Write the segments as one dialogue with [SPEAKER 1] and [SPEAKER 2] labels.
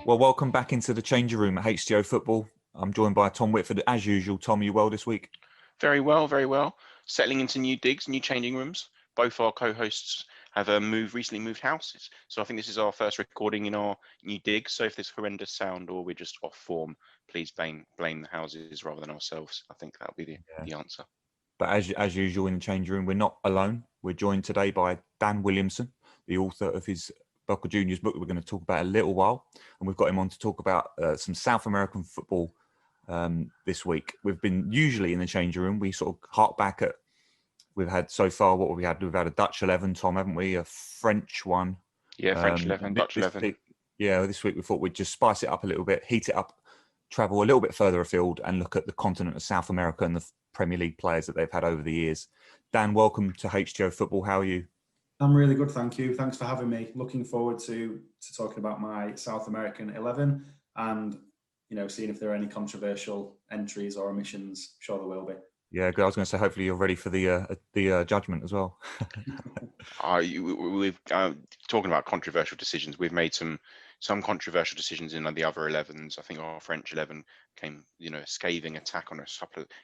[SPEAKER 1] Well, welcome back into the changing room at HTO Football. I'm joined by Tom Whitford, as usual. Tom, you well this week?
[SPEAKER 2] Very well, very well. Settling into new digs, new changing rooms. Both our co-hosts have recently moved houses. So I think this is our first recording in our new digs. So if there's horrendous sound or we're just off form, please blame the houses rather than ourselves. I think that'll be the answer.
[SPEAKER 1] But as usual in the changing room, we're not alone. We're joined today by Dan Williamson, the author of his Boca Juniors book that we're going to talk about in a little while. And we've got him on to talk about some South American football this week. We've been usually in the changing room. We sort of hark back at, we've had so far, what have we had? We've had a Dutch 11, Tom, haven't we? A French one.
[SPEAKER 2] Yeah, French 11, Dutch 11.
[SPEAKER 1] This week we thought we'd just spice it up a little bit, heat it up, travel a little bit further afield and look at the continent of South America and the Premier League players that they've had over the years. Dan, welcome to HTO Football. How are you?
[SPEAKER 3] I'm really good, thank you. Thanks for having me. Looking forward to talking about my South American 11 and, seeing if there are any controversial entries or omissions. I'm sure there will be.
[SPEAKER 1] Yeah, good. I was going to say, hopefully you're ready for the judgment as well.
[SPEAKER 2] We've talking about controversial decisions. We've made some controversial decisions in the other 11s. I think our French 11 came, a scathing attack on a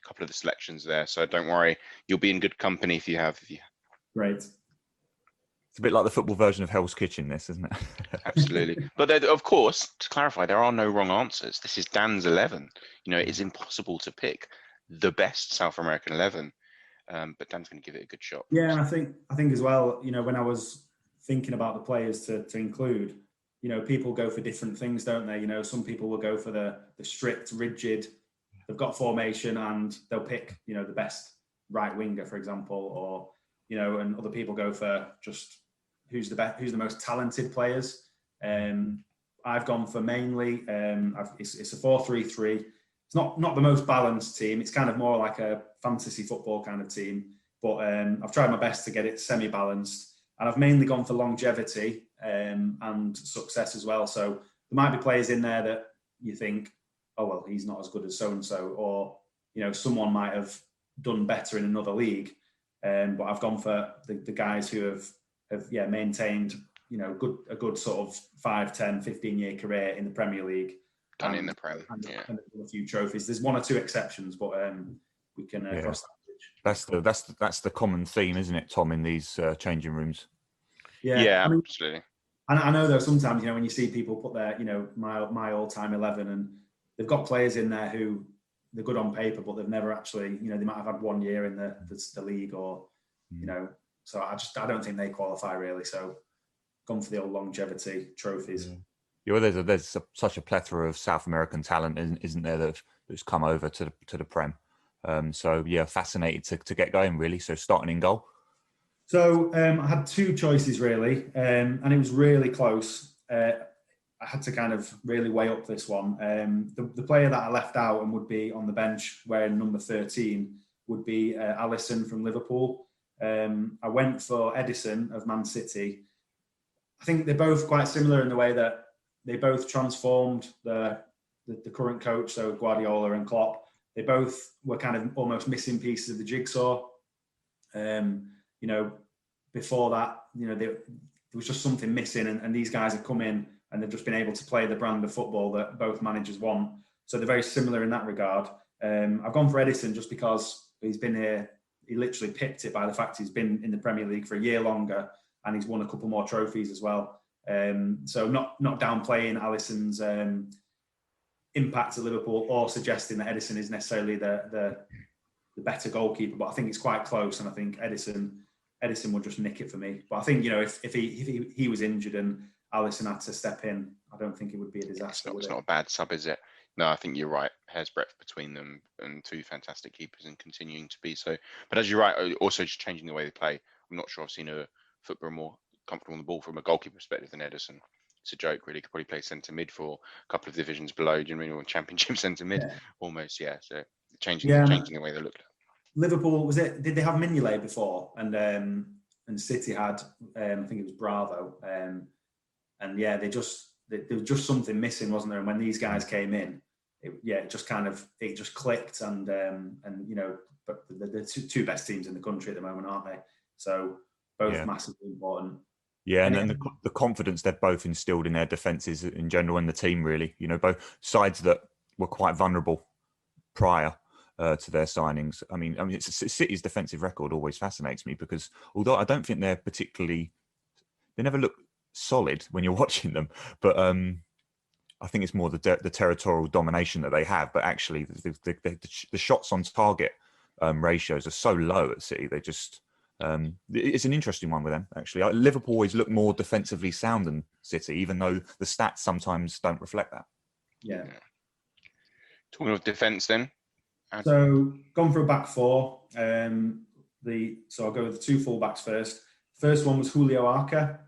[SPEAKER 2] couple of the selections there. So don't worry, you'll be in good company if you have.
[SPEAKER 3] Great.
[SPEAKER 1] It's a bit like the football version of Hell's Kitchen, this, isn't it?
[SPEAKER 2] Absolutely. But of course, to clarify, there are no wrong answers. This is Dan's 11. It is impossible to pick the best South American 11. But Dan's going to give it a good shot.
[SPEAKER 3] Yeah, and I think as well, when I was thinking about the players to include, people go for different things, don't they? Some people will go for the strict, rigid, they've got formation and they'll pick, the best right winger, for example, or, and other people go for just who's the most talented players. I've gone for mainly, it's a 4-3-3. It's not the most balanced team. It's kind of more like a fantasy football kind of team, but I've tried my best to get it semi-balanced, and I've mainly gone for longevity and success as well. So there might be players in there that you think, oh well, he's not as good as so and so, or someone might have done better in another league. But I've gone for the guys who have maintained a good sort of 5, 10, 15-year career in the Premier League.
[SPEAKER 2] Done in the Prem,
[SPEAKER 3] and a few trophies. There's one or two exceptions, but we can cross that
[SPEAKER 1] bridge. That's the common theme, isn't it, Tom, in these changing rooms?
[SPEAKER 2] Yeah, absolutely.
[SPEAKER 3] And I know though sometimes when you see people put their my all-time 11, and they've got players in there who they're good on paper, but they've never actually they might have had 1 year in the league, or so I don't think they qualify really. So gone for the old longevity trophies.
[SPEAKER 1] Yeah, well, there's such a plethora of South American talent, isn't there, that's come over to the Prem. So yeah, fascinated to get going really. So starting in goal.
[SPEAKER 3] So I had two choices really, and it was really close. I had to kind of really weigh up this one. The player that I left out and would be on the bench wearing number 13 would be Alisson from Liverpool. I went for Edison of Man City. I think they're both quite similar in the way that they both transformed the current coach, so Guardiola and Klopp. They both were kind of almost missing pieces of the jigsaw. Before that, there was just something missing, and these guys have come in and they've just been able to play the brand of football that both managers want. So they're very similar in that regard. I've gone for Edison just because he's been here. He literally pipped it by the fact he's been in the Premier League for a year longer, and he's won a couple more trophies as well. So not downplaying Alisson's impact at Liverpool or suggesting that Edison is necessarily the better goalkeeper, but I think it's quite close, and I think Edison will just nick it for me. But I think if he was injured and Alisson had to step in, I don't think it would be a disaster.
[SPEAKER 2] It's not a bad sub, is it? No, I think you're right. Hair's breadth between them, and two fantastic keepers and continuing to be so. But as you're right, also just changing the way they play. I'm not sure I've seen a footballer more comfortable on the ball from a goalkeeper perspective than Edison. It's a joke, really. Could probably play centre mid for a couple of divisions below. Do you know what I mean? Or championship centre mid, almost. Yeah. So changing the way they look.
[SPEAKER 3] Liverpool, did they have Mignolet before? And City had, I think it was Bravo. And yeah, there was just something missing, wasn't there? And when these guys came in, it just clicked. And but the two best teams in the country at the moment, aren't they? So both massively important.
[SPEAKER 1] Yeah, and
[SPEAKER 3] And
[SPEAKER 1] then the confidence they've both instilled in their defences in general and the team, really. Both sides that were quite vulnerable prior to their signings. I mean, City's defensive record always fascinates me because although I don't think they never look solid when you're watching them, but I think it's more the territorial domination that they have. But actually, the shots on target ratios are so low at City. They just it's an interesting one with them, actually. Liverpool always look more defensively sound than City, even though the stats sometimes don't reflect that.
[SPEAKER 3] Yeah.
[SPEAKER 2] Talking of defence then.
[SPEAKER 3] So gone for a back four. So I'll go with the two full backs first. First one was Julio Arca.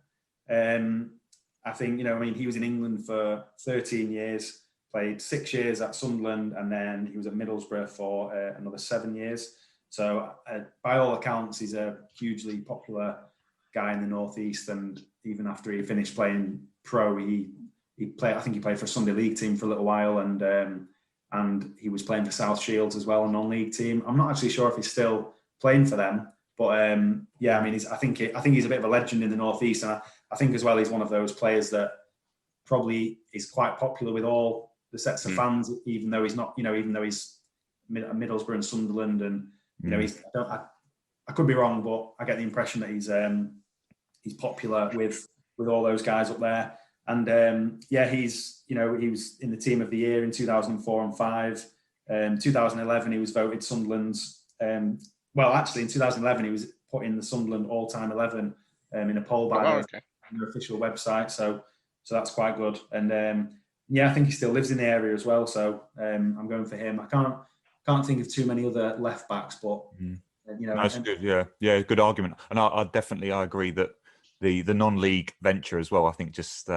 [SPEAKER 3] I think, he was in England for 13 years, played 6 years at Sunderland, and then he was at Middlesbrough for another 7 years. So by all accounts, he's a hugely popular guy in the Northeast. And even after he finished playing pro, he played. I think he played for a Sunday League team for a little while, and he was playing for South Shields as well, a non-league team. I'm not actually sure if he's still playing for them, but I think he's a bit of a legend in the Northeast, and I think as well he's one of those players that probably is quite popular with all the sets of fans, even though he's not, even though he's Middlesbrough and Sunderland, and I could be wrong, but I get the impression that he's popular with all those guys up there. And he was in the team of the year in 2004 and 5. 2011 he was voted Sunderland's. In 2011 he was put in the Sunderland all-time 11 in a poll by their official website. So that's quite good. And I think he still lives in the area as well. So I'm going for him. I can't think of too many other left backs, but
[SPEAKER 1] that's good. Yeah, good argument. And I definitely agree that the non-league venture as well, I think just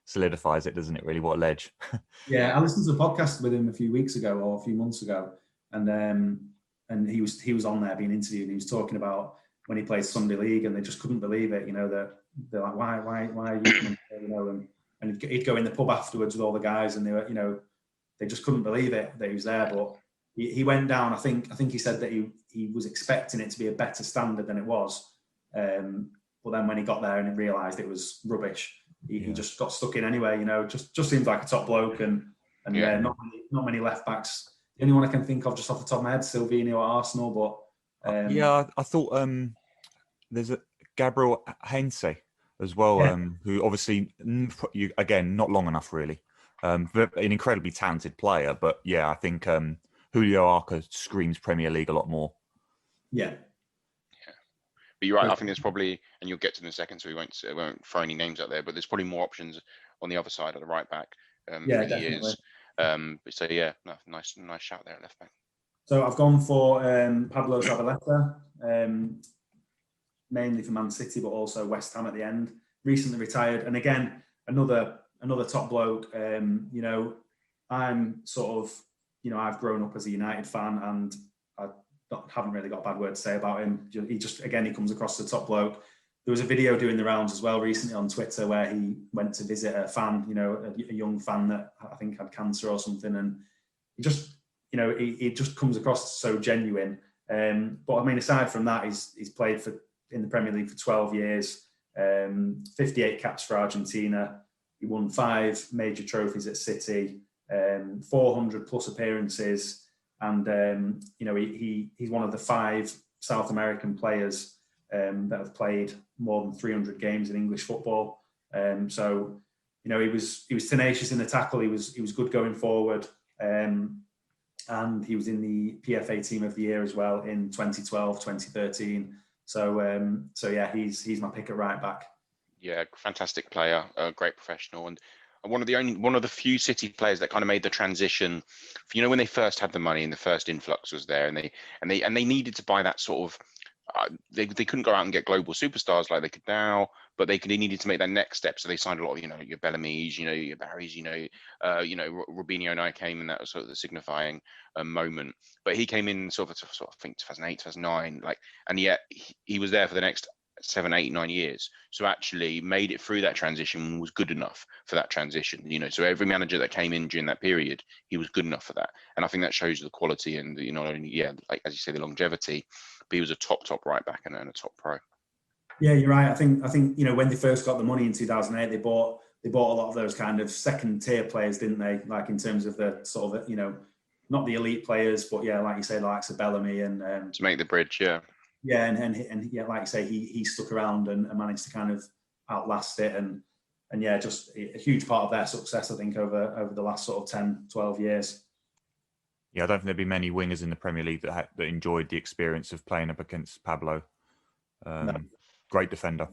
[SPEAKER 1] solidifies it, doesn't it? Really, what a ledge.
[SPEAKER 3] Yeah, I listened to a podcast with him a few weeks ago or a few months ago, and he was on there being interviewed. And he was talking about when he played Sunday League, and they just couldn't believe it. They're like, why are you coming here? And he'd go in the pub afterwards with all the guys, and they were, they just couldn't believe it that he was there. But he went down. I think he said that he was expecting it to be a better standard than it was. But then when he got there and he realised it was rubbish, he just got stuck in anyway. Just seems like a top bloke, and not many left backs. The only one I can think of just off the top of my head, Silvino at Arsenal. But
[SPEAKER 1] I thought there's a Gabriel Heinze as well, who obviously again not long enough really, but an incredibly talented player. But I think Julio Arca screams Premier League a lot more.
[SPEAKER 3] Yeah.
[SPEAKER 2] But you're right. I think there's probably, and you'll get to in a second, so we won't throw any names out there. But there's probably more options on the other side of the right back.
[SPEAKER 3] Definitely.
[SPEAKER 2] Nice shout there at left back.
[SPEAKER 3] So I've gone for Pablo Zabaleta, mainly for Man City, but also West Ham at the end. Recently retired, and again another top bloke. I'm sort of, I've grown up as a United fan, and haven't really got a bad word to say about him. He comes across the top bloke. There was a video doing the rounds as well recently on Twitter where he went to visit a fan, a young fan that I think had cancer or something, and he just, he just comes across so genuine. But I mean, aside from that, he's played in the Premier League for 12 years, 58 caps for Argentina. He won 5 major trophies at City, 400 plus appearances. And, he's one of the 5 South American players that have played more than 300 games in English football. So he was tenacious in the tackle. He was good going forward. And he was in the PFA Team of the Year as well in 2012, 2013. So he's my pick at right back.
[SPEAKER 2] Yeah, fantastic player, a great professional, and one of the few City players that kind of made the transition. When they first had the money and the first influx was there, and they needed to buy that sort of. They couldn't go out and get global superstars like they could now, but they needed to make that next step. So they signed a lot of your Bellamy's, your Barry's, Robinho and I came in that was sort of the signifying moment. But he came in sort of I think 2008, 2009, and yet he was there for the next 7, 8, 9 years. So actually made it through that transition, was good enough for that transition. So every manager that came in during that period, he was good enough for that. And I think that shows the quality and not only, as you say, the longevity, but he was a top right back and a top pro.
[SPEAKER 3] Yeah, you're right. I think when they first got the money in 2008, they bought a lot of those kind of second tier players, didn't they? Like in terms of the sort of not the elite players, but yeah, like you say, like Bellamy and
[SPEAKER 2] to make the bridge. Yeah.
[SPEAKER 3] Yeah, and yeah, like you say, he stuck around and managed to kind of outlast it, and yeah, just a huge part of their success, I think, over the last sort of 10, 12 years.
[SPEAKER 1] Yeah, I don't think there'd be many wingers in the Premier League that enjoyed the experience of playing up against Pablo.
[SPEAKER 3] No.
[SPEAKER 1] Great defender.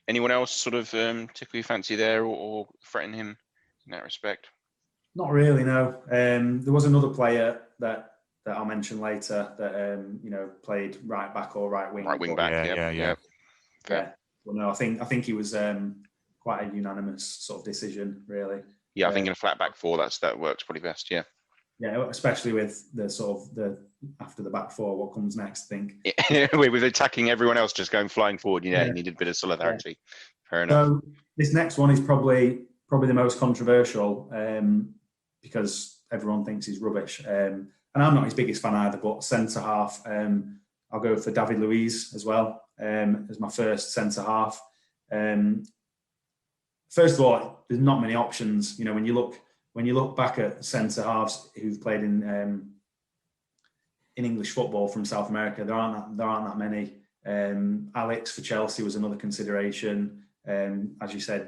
[SPEAKER 2] Anyone else sort of tickle your fancy there or threaten him in that respect?
[SPEAKER 3] Not really, no. There was another player that I'll mention later that played right back or right wing.
[SPEAKER 2] Right wing back, yeah.
[SPEAKER 3] Well, no, I think he was quite a unanimous sort of decision, really.
[SPEAKER 2] Yeah, I think in a flat back four, that works pretty best. Yeah.
[SPEAKER 3] Yeah, especially with the sort of the after the back four, what comes next, I think.
[SPEAKER 2] Yeah, with attacking everyone else just going flying forward, you needed a bit of solidarity. Yeah. Fair enough.
[SPEAKER 3] So this next one is probably the most controversial because everyone thinks he's rubbish. And I'm not his biggest fan either, but centre half, I'll go for David Luiz as well as my first centre half. First of all, there's not many options. When you look back at centre halves who've played in English football from South America, there aren't that many. Alex for Chelsea was another consideration. As you said,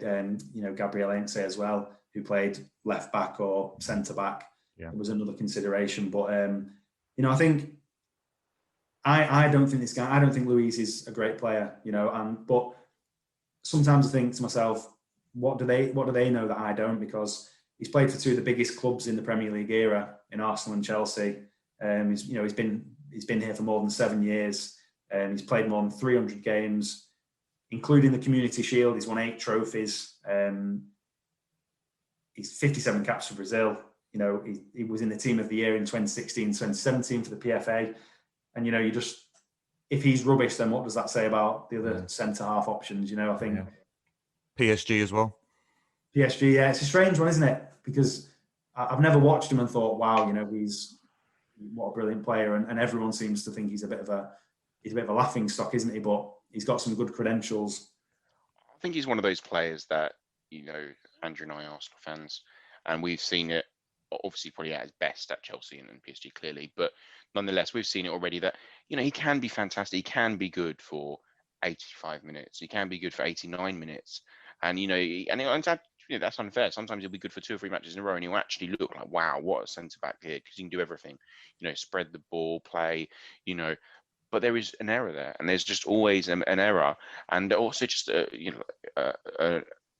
[SPEAKER 3] Gabriel Heinze as well, who played left back or centre back. Yeah. It was another consideration. But I think I don't think this guy. I don't think Luiz is a great player. But sometimes I think to myself, what do they know that I don't? Because he's played for two of the biggest clubs in the Premier League era, in Arsenal and Chelsea. He's been here for more than 7 years. He's played more than 300 games, including the Community Shield. He's won 8 trophies. He's 57 caps for Brazil. He was in the Team of the Year in 2016, 2017 for the PFA. And if he's rubbish, then what does that say about the other centre half options? I think
[SPEAKER 1] PSG as well.
[SPEAKER 3] PSG, yeah, it's a strange one, isn't it? Because I've never watched him and thought, wow, he's what a brilliant player, and everyone seems to think he's a bit of a laughing stock, isn't he? But he's got some good credentials.
[SPEAKER 2] I think he's one of those players that Andrew and I are Arsenal fans, and we've seen it obviously probably at his best at Chelsea and PSG clearly, but nonetheless we've seen it already that he can be fantastic, he can be good for 85 minutes, he can be good for 89 minutes, and that's unfair. Sometimes he'll be good for 2 or 3 matches in a row and he'll actually look like, wow, what a centre back here, because he can do everything, spread the ball, play, but there is an error there, and there's just always an error, and also just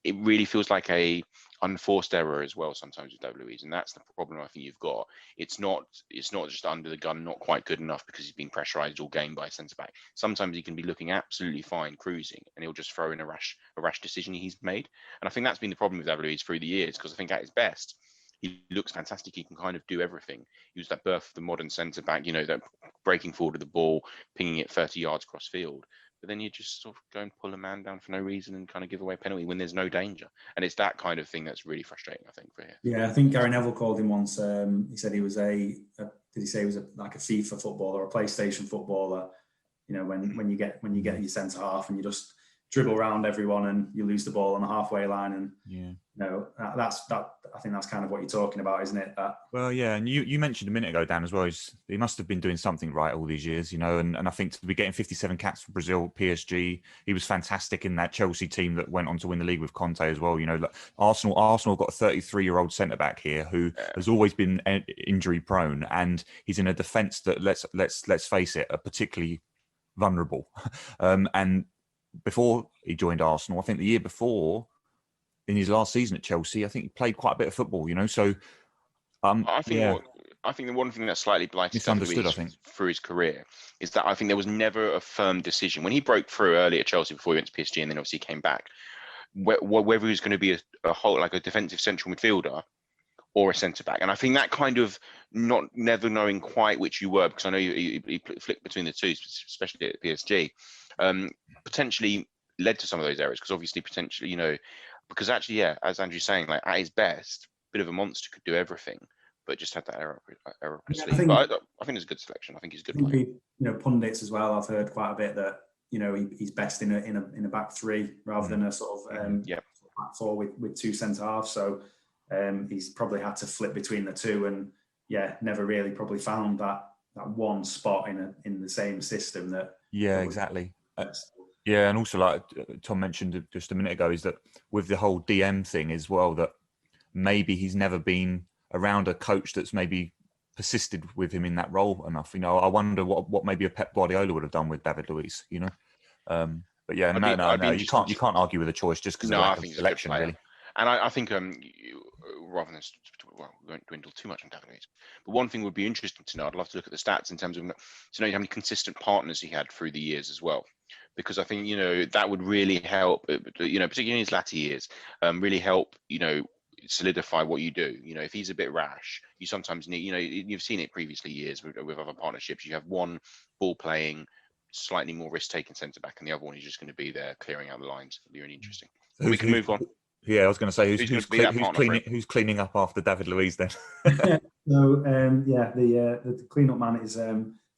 [SPEAKER 2] it really feels like a unforced error as well sometimes with David Luiz, and that's the problem I think you've got. It's not just under the gun, not quite good enough because he's being pressurised all game by a centre back. Sometimes he can be looking absolutely fine, cruising, and he'll just throw in a rash decision he's made. And I think that's been the problem with David Luiz through the years, because I think at his best he looks fantastic. He can kind of do everything. He was that birth of the modern centre back, that breaking forward of the ball, pinging it 30 yards cross field. But then you just sort of go and pull a man down for no reason and kind of give away a penalty when there's no danger. And it's that kind of thing that's really frustrating, I think, for him.
[SPEAKER 3] Yeah, I think Gary Neville called him once. He said he was did he say he was like a FIFA footballer or a PlayStation footballer? When you get your centre half and you just dribble around everyone and you lose the ball on the halfway line, and I think that's kind of what you're talking about, isn't it?
[SPEAKER 1] Well, yeah, and you mentioned a minute ago, Dan, as well. He must have been doing something right all these years, and I think to be getting 57 caps for Brazil, PSG, he was fantastic in that Chelsea team that went on to win the league with Conte as well. Arsenal got a 33-year-old centre back here who has always been injury prone, and he's in a defence that let's face it, are particularly vulnerable. And before he joined Arsenal, I think the year before, in his last season at Chelsea, I think he played quite a bit of football, So,
[SPEAKER 2] I think the one thing that's slightly blighted
[SPEAKER 1] misunderstood, I think,
[SPEAKER 2] through his career is that I think there was never a firm decision when he broke through early at Chelsea before he went to PSG and then obviously came back, whether he was going to be a whole, like a defensive central midfielder or a centre back. And I think that kind of never knowing quite which you were, because I know you flicked between the two, especially at PSG, potentially led to some of those errors, because obviously potentially, because actually, yeah, as Andrew's saying, like at his best, bit of a monster, could do everything, but just had that error up his sleeve. But I think it's a good selection. I think he's a good player.
[SPEAKER 3] Pundits as well, I've heard quite a bit that, he's best in a back three rather than a sort of back four with two centre halves. So he's probably had to flip between the two, and never really probably found that one spot in the same system that.
[SPEAKER 1] Yeah, exactly. Yeah, and also like Tom mentioned just a minute ago, is that with the whole DM thing as well, that maybe he's never been around a coach that's maybe persisted with him in that role enough. I wonder what maybe a Pep Guardiola would have done with David Luiz. But yeah, no, you can't argue with a choice just because of lack of selection, really.
[SPEAKER 2] And I think rather than we won't dwindle too much on David Luiz, but one thing would be interesting to know. I'd love to look at the stats in terms of to know how many consistent partners he had through the years as well, because I think that would really help. Particularly in his latter years, really help. Solidify what you do. If he's a bit rash, you sometimes need. You've seen it previously years with other partnerships. You have one ball playing, slightly more risk taking centre back, and the other one is just going to be there clearing out the lines. It'll be really interesting. We can move on.
[SPEAKER 1] Yeah, I was going to say who's cleaning up after David Luiz then?
[SPEAKER 3] So the clean-up man is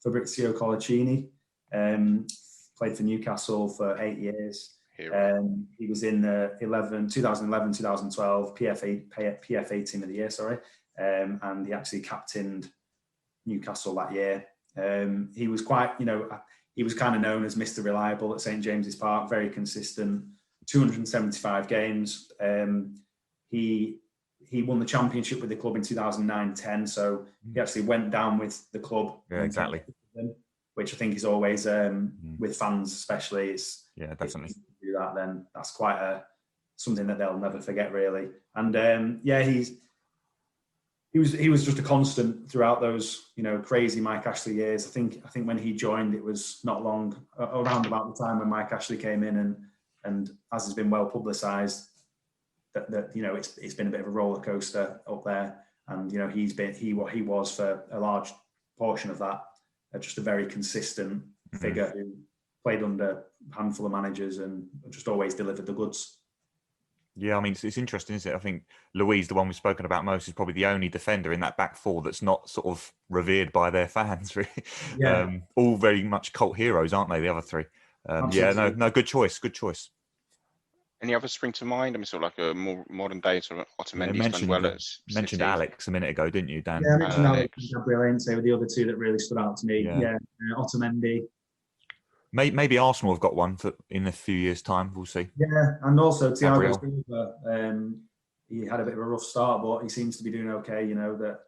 [SPEAKER 3] Fabrizio Colacini. Played for Newcastle for 8 years. He was in the 2011-2012 PFA Team of the Year, and he actually captained Newcastle that year. He was quite, he was kind of known as Mr. Reliable at St James's Park, very consistent. 275 games. He won the championship with the club in 2009-10, so he actually went down with the club.
[SPEAKER 1] Yeah, exactly.
[SPEAKER 3] Which I think is always with fans, especially.
[SPEAKER 1] Definitely.
[SPEAKER 3] If you do that, then that's quite something that they'll never forget, really. And he was just a constant throughout those crazy Mike Ashley years. I think when he joined, it was not long around about the time when Mike Ashley came in, and as has been well publicised, that it's been a bit of a roller coaster up there, and he was for a large portion of that just a very consistent figure who played under a handful of managers and just always delivered the goods.
[SPEAKER 1] Yeah, I mean, it's interesting, isn't it? I think Luiz, the one we've spoken about most, is probably the only defender in that back four that's not sort of revered by their fans, really. Yeah. All very much cult heroes, aren't they, the other three? Good choice.
[SPEAKER 2] Any others spring to mind? I mean, sort of like a more modern day sort of Otamendi.
[SPEAKER 1] Mentioned Alex a minute ago, didn't you, Dan?
[SPEAKER 3] Yeah, I mentioned Alex and Gabriel were the other two that really stood out to me. Yeah, Otamendi.
[SPEAKER 1] Maybe Arsenal have got one in a few years' time. We'll see.
[SPEAKER 3] Yeah, and also Thiago Silva. He had a bit of a rough start, but he seems to be doing okay. That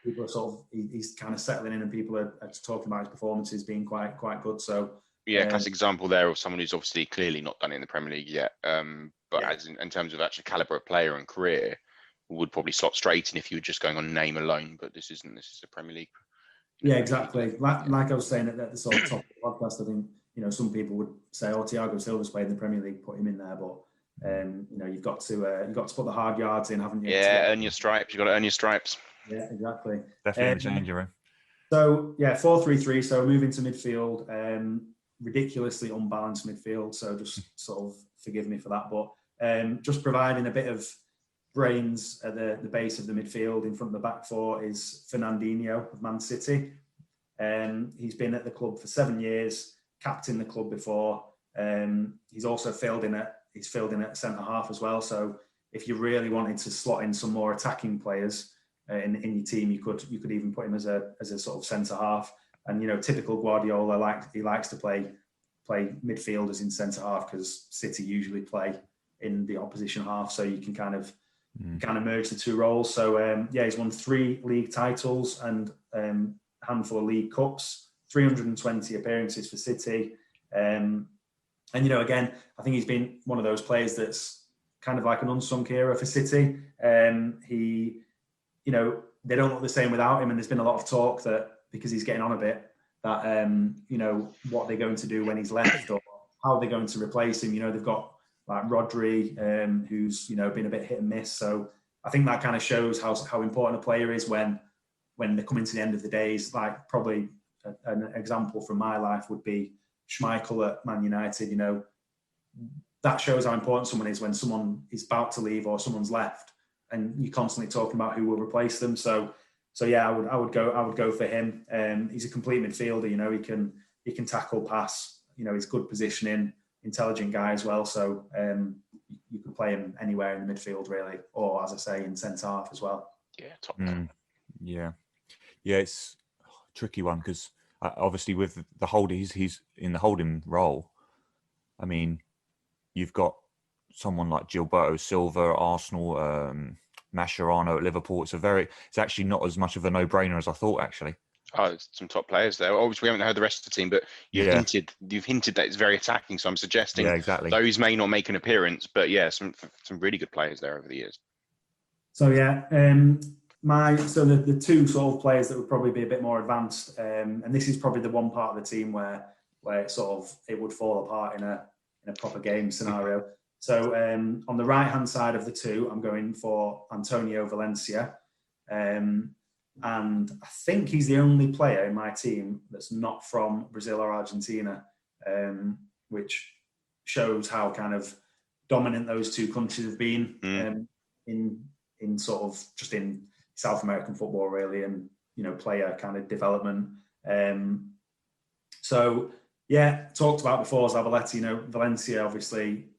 [SPEAKER 3] people are sort of he's kind of settling in, and people are talking about his performances being quite good. So.
[SPEAKER 2] Yeah, classic example there of someone who's obviously clearly not done it in the Premier League yet. As in terms of actual calibre of player and career, would probably slot straight in if you were just going on name alone. But this is a Premier League.
[SPEAKER 3] Yeah, exactly. Like I was saying at the sort of top of the podcast, I think some people would say, "Oh, Thiago Silva's played in the Premier League, put him in there." But you've got to put the hard yards in, haven't you?
[SPEAKER 2] Yeah, earn your stripes. You've got to earn your stripes.
[SPEAKER 3] Yeah, exactly.
[SPEAKER 1] Definitely in the changing room.
[SPEAKER 3] So 4-3-3. So moving to midfield. Ridiculously unbalanced midfield, so just sort of forgive me for that, but just providing a bit of brains at the base of the midfield in front of the back four is Fernandinho of Man City. He's been at the club for 7 years, captained the club before. He's also filled in at centre half as well, so if you really wanted to slot in some more attacking players in your team, you could even put him as a sort of centre half. And typical Guardiola, he likes to play midfielders in centre half because City usually play in the opposition half, so you can kind of merge the two roles. So he's won 3 league titles and a handful of league cups, 320 appearances for City, and again, I think he's been one of those players that's kind of like an unsung hero for City. They don't look the same without him, and there's been a lot of talk that, because he's getting on a bit, that what they're going to do when he's left, or how they're going to replace him. They've got like Rodri, who's been a bit hit and miss. So I think that kind of shows how important a player is when they're coming to the end of the days. Like probably an example from my life would be Schmeichel at Man United. That shows how important someone is when someone is about to leave or someone's left, and you're constantly talking about who will replace them. So yeah, I would go for him. He's a complete midfielder. He can tackle, pass, he's good positioning, intelligent guy as well. So you could play him anywhere in the midfield really, or as I say, in centre half as well.
[SPEAKER 2] Yeah, top.
[SPEAKER 1] Yeah, it's a tricky one because obviously with the holding, he's in the holding role. I mean, you've got someone like Gilberto Silva, Arsenal, Mascherano at Liverpool. It's actually not as much of a no-brainer as I thought, actually.
[SPEAKER 2] Oh, some top players there. Obviously, we haven't heard the rest of the team, but you've hinted that it's very attacking. So I'm suggesting those may not make an appearance, but yeah, some really good players there over the years.
[SPEAKER 3] So yeah, the two sort of players that would probably be a bit more advanced, and this is probably the one part of the team where it would fall apart in a proper game scenario. So on the right hand side of the two, I'm going for Antonio Valencia. And I think he's the only player in my team that's not from Brazil or Argentina, which shows how kind of dominant those two countries have been in sort of just in South American football, really, and player kind of development. So yeah, talked about before Zavaleta. Valencia obviously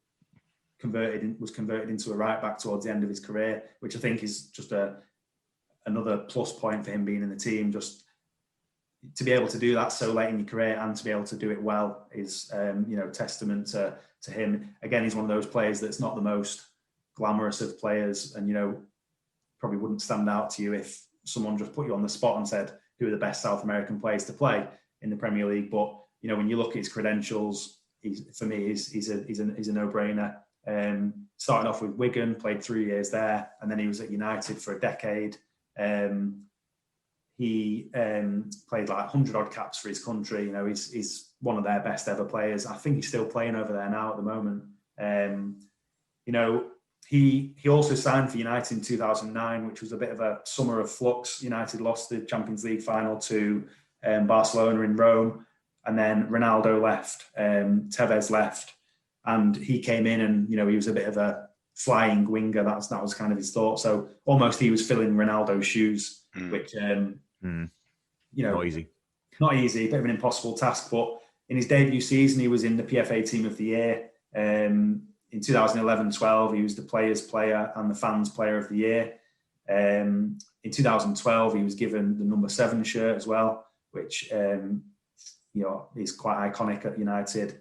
[SPEAKER 3] was converted into a right back towards the end of his career, which I think is just another plus point for him being in the team. Just to be able to do that so late in your career and to be able to do it well is testament to him. Again, he's one of those players that's not the most glamorous of players, and probably wouldn't stand out to you if someone just put you on the spot and said who are the best South American players to play in the Premier League. But when you look at his credentials, he's a no-brainer. Started off with Wigan, played 3 years there, and then he was at United for a decade. He played like 100 odd caps for his country. He's one of their best ever players. I think he's still playing over there now at the moment. He also signed for United in 2009, which was a bit of a summer of flux. United lost the Champions League final to Barcelona in Rome, and then Ronaldo left, Tevez left, and he came in, and he was a bit of a flying winger. That was kind of his thought. So almost he was filling Ronaldo's shoes, which
[SPEAKER 1] not easy,
[SPEAKER 3] a bit of an impossible task. But in his debut season, he was in the PFA Team of the Year. In 2011-12, he was the Players' Player and the Fans' Player of the Year. In 2012, he was given the number 7 shirt as well, which is quite iconic at United.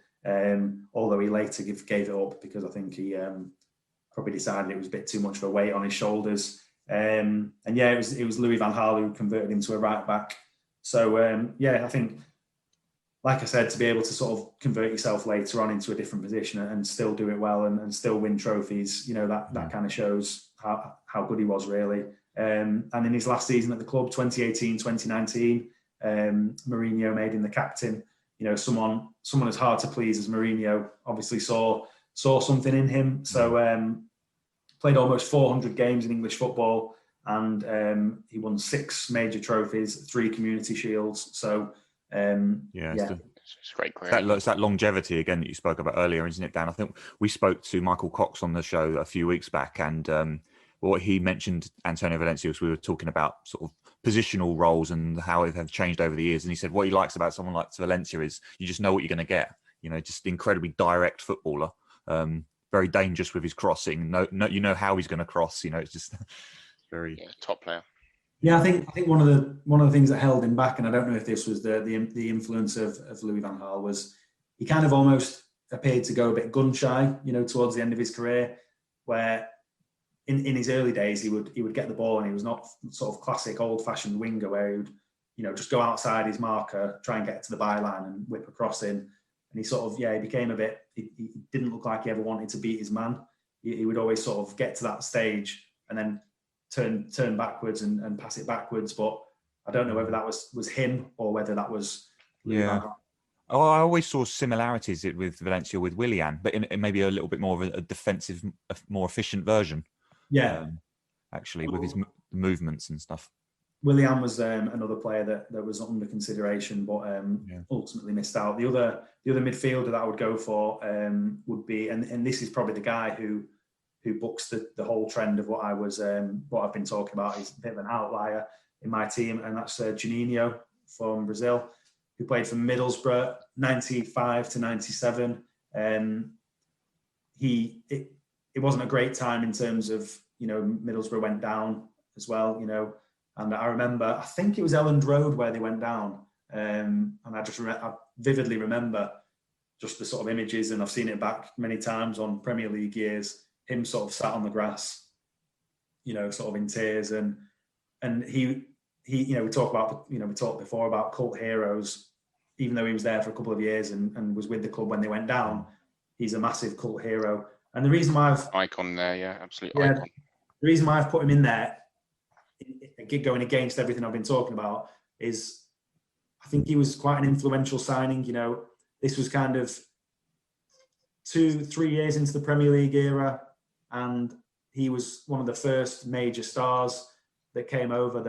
[SPEAKER 3] Although he later gave it up because I think he probably decided it was a bit too much of a weight on his shoulders. It was Louis van Gaal who converted him to a right back. So I think, like I said, to be able to sort of convert yourself later on into a different position and still do it well and still win trophies, that kind of shows how good he was, really. And in his last season at the club, 2018-2019, Mourinho made him the captain. Someone as hard to please as Mourinho obviously saw something in him. So played almost 400 games in English football, and he won 6 major trophies, 3 community shields. So
[SPEAKER 2] it's a great career.
[SPEAKER 1] It's that longevity again that you spoke about earlier, isn't it, Dan? I think we spoke to Michael Cox on the show a few weeks back, and what he mentioned Antonio Valencia was we were talking about sort of positional roles and how they have changed over the years. And he said what he likes about someone like Valencia is you just know what you're going to get. Just incredibly direct footballer, very dangerous with his crossing. No, how he's going to cross. It's just very
[SPEAKER 2] top player.
[SPEAKER 3] Yeah, I think one of the things that held him back, and I don't know if this was the influence of Louis van Gaal, was he kind of almost appeared to go a bit gun shy, towards the end of his career, where in his early days he would get the ball and he was not sort of classic old fashioned winger where he would just go outside his marker, try and get to the byline and whip a cross in, and he sort of he became a bit. He didn't look like he ever wanted to beat his man. He would always sort of get to that stage and then turn backwards and pass it backwards, but I don't know whether that was him or whether that was
[SPEAKER 1] I always saw similarities with Valencia with Willian, but in maybe a little bit more of a defensive, more efficient version. Actually with his movements and stuff.
[SPEAKER 3] Willian was another player that was under consideration, but ultimately missed out. The other midfielder that I would go for would be, and this is probably the guy who books the whole trend of what I've been talking about. He's a bit of an outlier in my team, and that's Juninho from Brazil. who played for Middlesbrough, 95 to 97. It wasn't a great time in terms of, Middlesbrough went down as well, and I remember, I think it was Elland Road where they went down. And I vividly remember just the sort of images, and I've seen it back many times on Premier League years, him sort of sat on the grass, sort of in tears. And he we talked before about cult heroes. Even though he was there for a couple of years and was with the club when they went down, he's a massive cult hero. And the reason why
[SPEAKER 2] icon there, yeah, absolutely icon.
[SPEAKER 3] The reason why I've put him in there, going against everything I've been talking about, is I think he was quite an influential signing. This was kind of 2-3 years into the Premier League era, and he was one of the first major stars that came over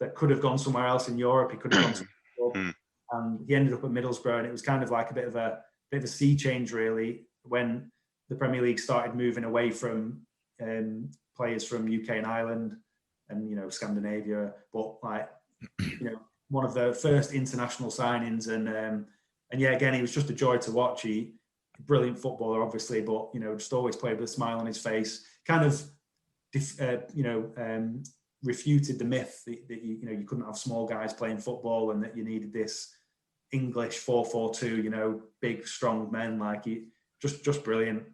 [SPEAKER 3] that could have gone somewhere else in Europe. He could have gone to the club, and he ended up at Middlesbrough, and it was kind of like a bit of a sea change, really, when the Premier League started moving away from players from UK and Ireland and Scandinavia, but one of the first international signings, and yeah, again, he was just a joy to watch. He brilliant footballer, obviously, but just always played with a smile on his face. Kind of refuted the myth that you couldn't have small guys playing football, and that you needed this English 4-4-2, big strong men. Like just brilliant.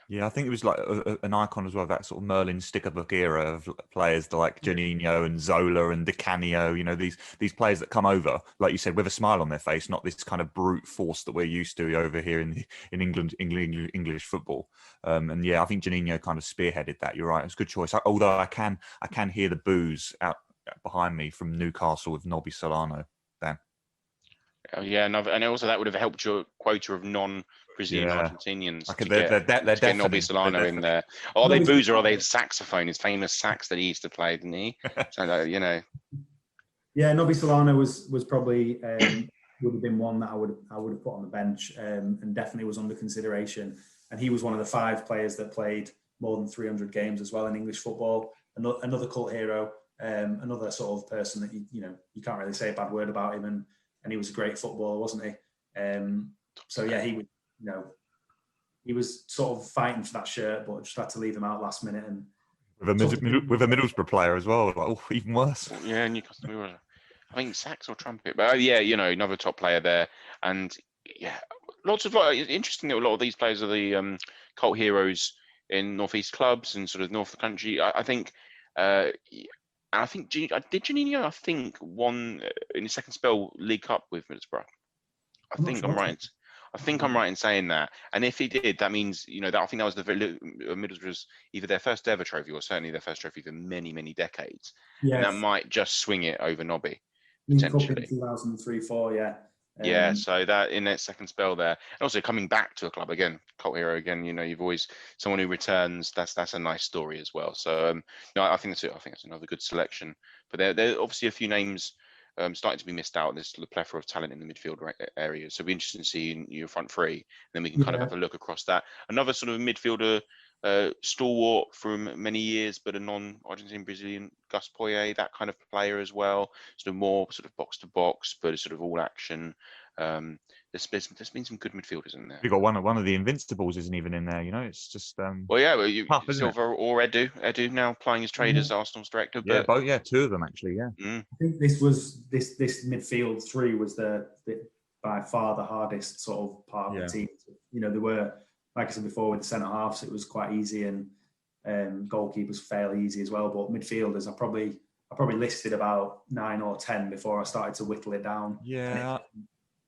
[SPEAKER 1] Yeah, I think it was like an icon as well, that sort of Merlin sticker book era of players like Juninho and Zola and Di Canio, these players that come over, like you said, with a smile on their face, not this kind of brute force that we're used to over here in England, English football. And yeah, I think Juninho kind of spearheaded that. You're right, it's a good choice. Although I can hear the boos out behind me from Newcastle with Nobby Solano. Dan.
[SPEAKER 2] Oh, yeah, and also that would have helped your quota of non-Brazilian Argentinians to get Nobby Solano in there. Are they boos or are they saxophone? His famous sax that he used to play, didn't he? So,
[SPEAKER 3] Yeah, Nobby Solano was probably would have been one that I would have put on the bench, and definitely was under consideration. And he was one of the 5 players that played more than 300 games as well in English football. Another cult hero, another sort of person that you can't really say a bad word about him, and he was a great footballer, wasn't he? So yeah, he was sort of fighting for that shirt, but just had to leave him out last minute. And
[SPEAKER 1] with a Middlesbrough player as well, like, even worse.
[SPEAKER 2] Yeah, Newcastle. I think sax or trumpet, but another top player there, and yeah, interesting that a lot of these players are the cult heroes in northeast clubs and sort of north of the country. I think. And I think did Juninho, I think, won in his second spell League Cup with Middlesbrough. I think I'm right in saying that. And if he did, that means that I think that was Middlesbrough's either their first ever trophy or certainly their first trophy for many, many decades. Yes. And that might just swing it over Nobby potentially.
[SPEAKER 3] 2003-04, yeah.
[SPEAKER 2] Yeah, so that in that second spell there, and also coming back to a club again, cult hero again. You've always someone who returns. That's a nice story as well. So I think that's another good selection. But there are obviously a few names starting to be missed out. There's a plethora of talent in the midfield area. So it'll be interesting to see your front three. And then we can kind of have a look across that. Another sort of midfielder, stalwart from many years, but a non-Argentine Brazilian, Gus Poyet, that kind of player as well. Sort of more sort of box to box, but sort of all action. There's been some good midfielders in there.
[SPEAKER 1] You got one of the Invincibles isn't even in there. It's just
[SPEAKER 2] Silva or Edu now playing his trade as Arsenal's director.
[SPEAKER 1] But... two of them actually. Yeah,
[SPEAKER 3] I think this midfield 3 was the by far the hardest sort of part of the team. There were, like I said before, with the centre halves, it was quite easy, and goalkeepers fairly easy as well. But midfielders, I probably listed about 9 or 10 before I started to whittle it down.
[SPEAKER 1] Yeah.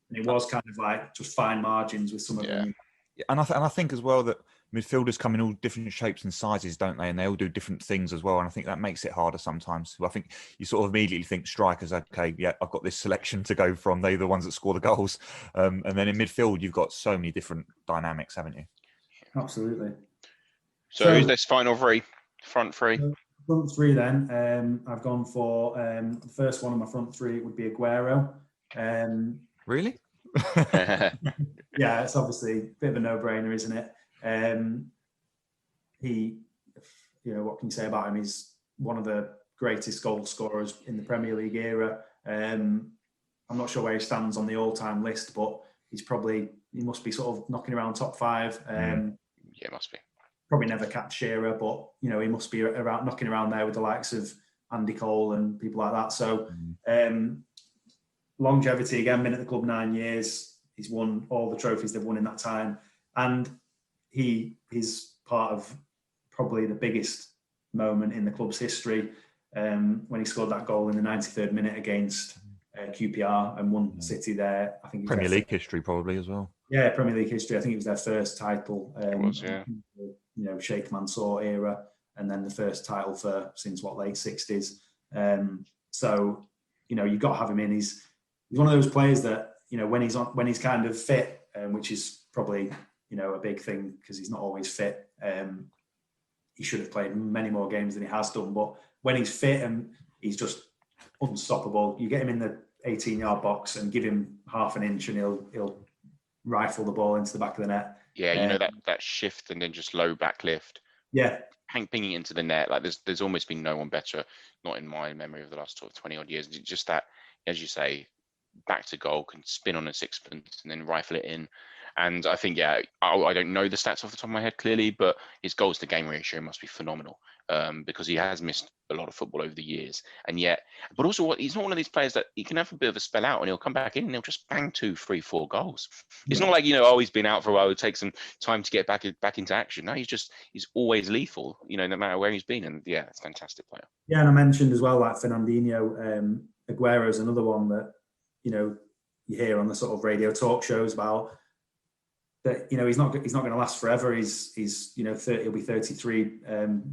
[SPEAKER 3] And it was kind of like just fine margins with some of them.
[SPEAKER 1] And I think as well that midfielders come in all different shapes and sizes, don't they? And they all do different things as well. And I think that makes it harder sometimes. I think you sort of immediately think strikers, okay, yeah, I've got this selection to go from. They're the ones that score the goals. And then in midfield, you've got so many different dynamics, haven't you?
[SPEAKER 3] Absolutely.
[SPEAKER 2] So who's this final three? Front three?
[SPEAKER 3] Front three then. I've gone for the first one of my front three would be Aguero.
[SPEAKER 1] Really?
[SPEAKER 3] Yeah, it's obviously a bit of a no-brainer, isn't it? He, what can you say about him? He's one of the greatest goal scorers in the Premier League era. I I'm not sure where he stands on the all-time list, but he must be sort of knocking around top 5.
[SPEAKER 2] Yeah, it must be.
[SPEAKER 3] Probably never capped Shearer, but he must be around knocking around there with the likes of Andy Cole and people like that. So longevity again, been at the club 9 years. He's won all the trophies they've won in that time, and he's part of probably the biggest moment in the club's history when he scored that goal in the 93rd minute against QPR and won City there. I think
[SPEAKER 1] Premier League history probably as well.
[SPEAKER 3] Yeah, Premier League history. I think it was their first title.
[SPEAKER 2] It was, yeah.
[SPEAKER 3] Sheikh Mansour era, and then the first title since late 60s. So you've got to have him in. He's one of those players that when he's kind of fit, which is probably a big thing because he's not always fit. He should have played many more games than he has done, but when he's fit and he's just unstoppable. You get him in the 18-yard box and give him half an inch and he'll rifle the ball into the back of the net.
[SPEAKER 2] Yeah, that shift and then just low back lift.
[SPEAKER 3] Yeah.
[SPEAKER 2] Pinging into the net. Like there's almost been no one better, not in my memory of the last 20 odd years. Just that, as you say, back to goal, can spin on a sixpence and then rifle it in. And I think, I don't know the stats off the top of my head clearly, but his goals to game ratio must be phenomenal because he has missed a lot of football over the years. And yet, but also he's not one of these players that he can have a bit of a spell out and he'll come back in and he'll just bang 2, 3, 4 goals. It's not like, he's been out for a while, it'll take some time to get back into action. No, he's always lethal, no matter where he's been. And it's a fantastic player. Yeah,
[SPEAKER 3] and I mentioned as well, like Fernandinho, Aguero is another one that, you hear on the sort of radio talk shows about that, he's not going to last forever. He's 30, he'll be 33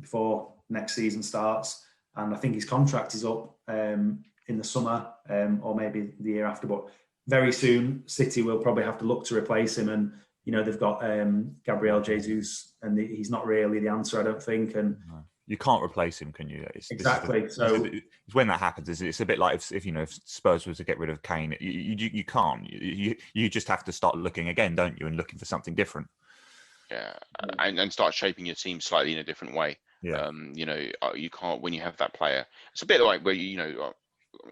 [SPEAKER 3] before next season starts. And I think his contract is up in the summer or maybe the year after. But very soon, City will probably have to look to replace him. And, they've got Gabriel Jesus, and he's not really the answer, I don't think. And
[SPEAKER 1] you can't replace him, can you?
[SPEAKER 3] Exactly.
[SPEAKER 1] It's when that happens, it's a bit like if Spurs were to get rid of Kane, you can't. You just have to start looking again, don't you, and looking for something different.
[SPEAKER 2] Yeah, and start shaping your team slightly in a different way.
[SPEAKER 1] Yeah.
[SPEAKER 2] You can't when you have that player. It's a bit like where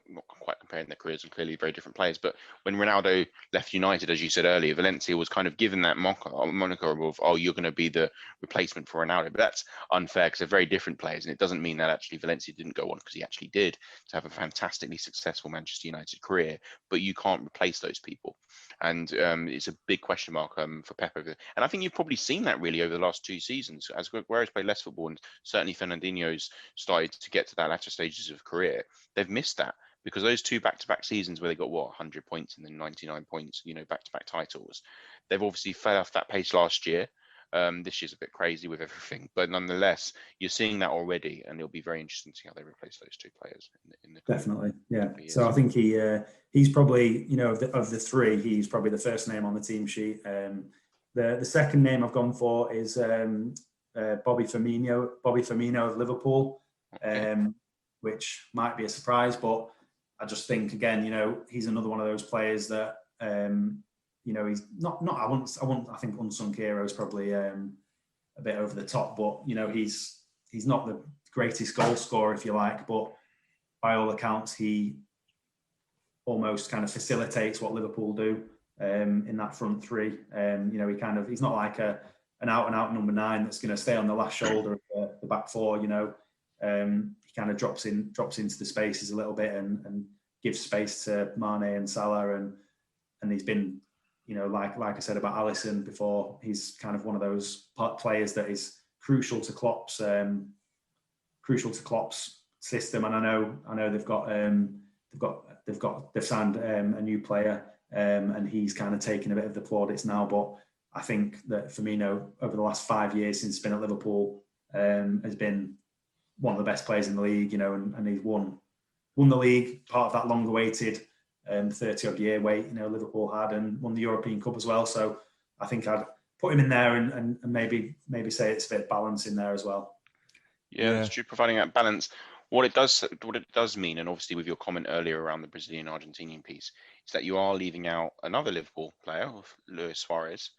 [SPEAKER 2] not quite comparing their careers and clearly very different players, but when Ronaldo left United, as you said earlier, Valencia was kind of given that moniker of, you're going to be the replacement for Ronaldo. But that's unfair because they're very different players. And it doesn't mean that actually Valencia didn't go on, because he actually did, to have a fantastically successful Manchester United career. But you can't replace those people. And it's a big question mark for Pep. And I think you've probably seen that really over the last 2 seasons. As Aguero's played less football, and certainly Fernandinho's started to get to that latter stages of career, they've missed that. Because those 2 back-to-back seasons where they got 100 points and then 99 points, back-to-back titles, they've obviously fell off that pace last year. This year's a bit crazy with everything, but nonetheless, you're seeing that already, and it'll be very interesting to see how they replace those 2 players.
[SPEAKER 3] Definitely, yeah. So I think he's probably of the 3, he's probably the first name on the team sheet. The second name I've gone for is Bobby Firmino of Liverpool, which might be a surprise, but I just think again, he's another one of those players that, he's not. I think unsung hero is probably a bit over the top, but he's not the greatest goal scorer, if you like, but by all accounts, he almost kind of facilitates what Liverpool do in that front 3. He's not like an out and out number 9 that's going to stay on the last shoulder of the back 4. He kind of drops into the spaces a little bit and gives space to Mane and Salah, and he's been, like I said about Alisson before, he's kind of one of those players that is crucial to Klopp's system. And I know they've signed a new player, and he's kind of taking a bit of the plaudits now. But I think that Firmino, over the last 5 years since he's been at Liverpool, has been one of the best players in the league, and he's won the league, part of that long-awaited 30-odd year wait, Liverpool had, and won the European Cup as well. So I think I'd put him in there and maybe say it's a bit of balance in there as well.
[SPEAKER 2] Yeah, that's true. Providing that balance, what it does mean, and obviously with your comment earlier around the Brazilian-Argentinian piece, is that you are leaving out another Liverpool player, Luis Suarez.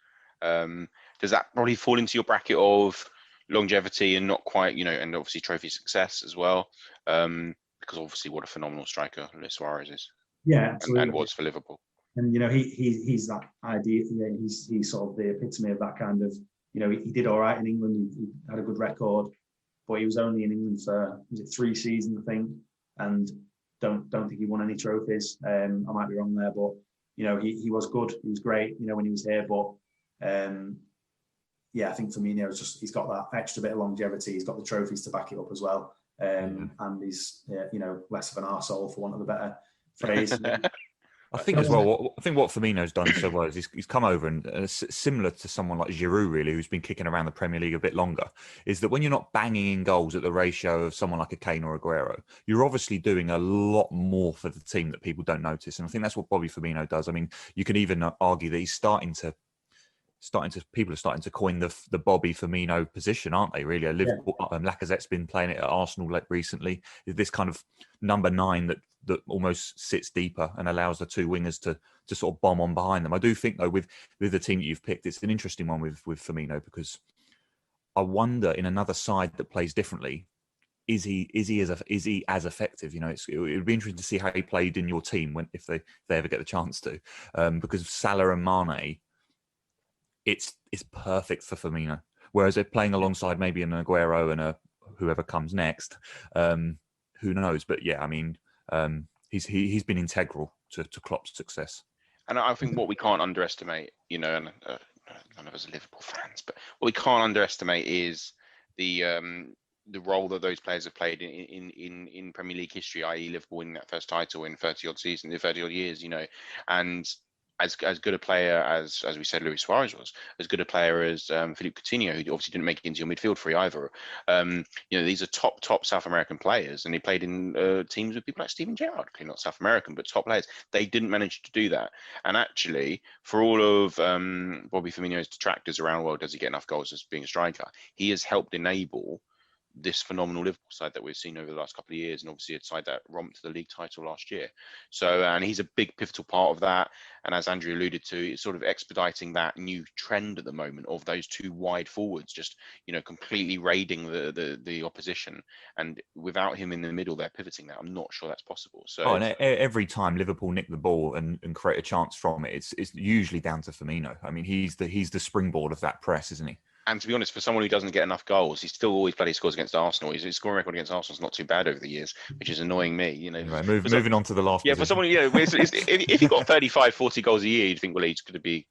[SPEAKER 2] Does that probably fall into your bracket of longevity and not quite, and obviously trophy success as well? Because obviously what a phenomenal striker Luis Suarez is.
[SPEAKER 3] Yeah, absolutely.
[SPEAKER 2] and was for Liverpool.
[SPEAKER 3] And he's that idea. Yeah, he's sort of the epitome of that kind of. He did all right in England. He had a good record, but he was only in England for 3 seasons, I think, and don't think he won any trophies. I might be wrong there, but he was good. He was great. When he was here, but I think Firmino he's got that extra bit of longevity. He's got the trophies to back it up as well, and he's less of an arsehole, for want of a better phrase.
[SPEAKER 1] I think as well. I think what Firmino's done so well is he's come over and similar to someone like Giroud, really, who's been kicking around the Premier League a bit longer. Is that when you're not banging in goals at the ratio of someone like a Kane or Aguero, you're obviously doing a lot more for the team that people don't notice. And I think that's what Bobby Firmino does. I mean, you could even argue that he's people are starting to coin the Bobby Firmino position, aren't they? Really, Liverpool, Lacazette's been playing it at Arsenal recently. This kind of number 9 that almost sits deeper and allows the 2 wingers to sort of bomb on behind them. I do think though with the team that you've picked, it's an interesting one with Firmino, because I wonder in another side that plays differently, is he as effective? It would be interesting to see how he played in your team if they ever get the chance to, because Salah and Mane. It's perfect for Firmino. Whereas they're playing alongside maybe an Aguero and whoever comes next, who knows? But yeah, I mean, he's been integral to Klopp's success.
[SPEAKER 2] And I think what we can't underestimate, and none of us are Liverpool fans, but what we can't underestimate is the role that those players have played in Premier League history, i.e. Liverpool winning that first title in 30 odd years, and as good a player as we said Luis Suarez was, as good a player as Philippe Coutinho, who obviously didn't make it into your midfield three either. These are top South American players, and he played in teams with people like Steven Gerrard, clearly not South American, but top players. They didn't manage to do that. And actually, for all of Bobby Firmino's detractors around, well, does he get enough goals as being a striker? He has helped enable this phenomenal Liverpool side that we've seen over the last couple of years, and obviously a side that romped to the league title last year. So, and he's a big pivotal part of that. And as Andrew alluded to, it's sort of expediting that new trend at the moment of those 2 wide forwards just, completely raiding the opposition. And without him in the middle, they're pivoting that. I'm not sure that's possible. So,
[SPEAKER 1] and every time Liverpool nick the ball and create a chance from it, it's usually down to Firmino. I mean, he's the springboard of that press, isn't he?
[SPEAKER 2] And to be honest, for someone who doesn't get enough goals, he's still always bloody scores against Arsenal. His scoring record against Arsenal is not too bad over the years, which is annoying me.
[SPEAKER 1] Anyway, moving on to the last.
[SPEAKER 2] Yeah, position. For someone, if he got 35, 40 goals a year, you'd think, well, he's going to be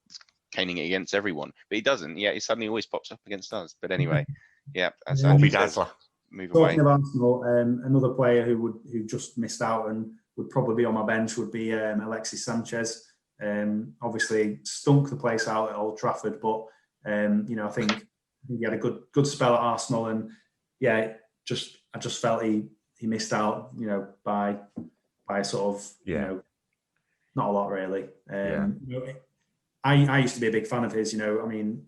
[SPEAKER 2] caning it against everyone. But he doesn't. Yeah, he suddenly always pops up against us. But anyway, as Andy says, move away.
[SPEAKER 3] Talking of Arsenal, another player who just missed out and would probably be on my bench would be Alexis Sanchez. Obviously, stunk the place out at Old Trafford, but I think he had a good spell at Arsenal, and I just felt he missed out, by sort of not a lot really. I used to be a big fan of his. I mean,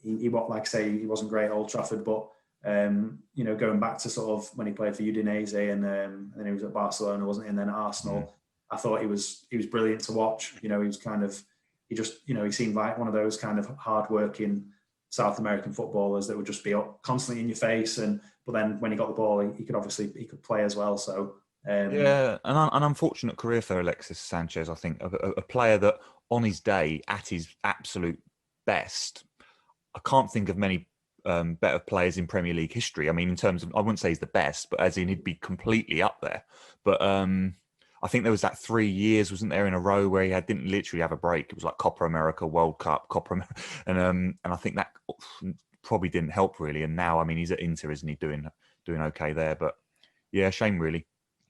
[SPEAKER 3] he like I say, he wasn't great at Old Trafford, but going back to sort of when he played for Udinese and then he was at Barcelona, wasn't he? And then at Arsenal, I thought he was brilliant to watch. He was kind of he seemed like one of those kind of hard-working South American footballers that would just be constantly in your face, but then when he got the ball, he could play as well. So
[SPEAKER 1] an unfortunate career for Alexis Sanchez. I think a player that on his day, at his absolute best, I can't think of many better players in Premier League history. I mean, in terms of, I wouldn't say he's the best, but as in he'd be completely up there. But I think there was that 3 years, wasn't there, in a row where he didn't literally have a break. It was like Copa America, World Cup, Copa America, and I think that probably didn't help really. And now, I mean, he's at Inter, isn't he, doing okay there? But yeah, shame really.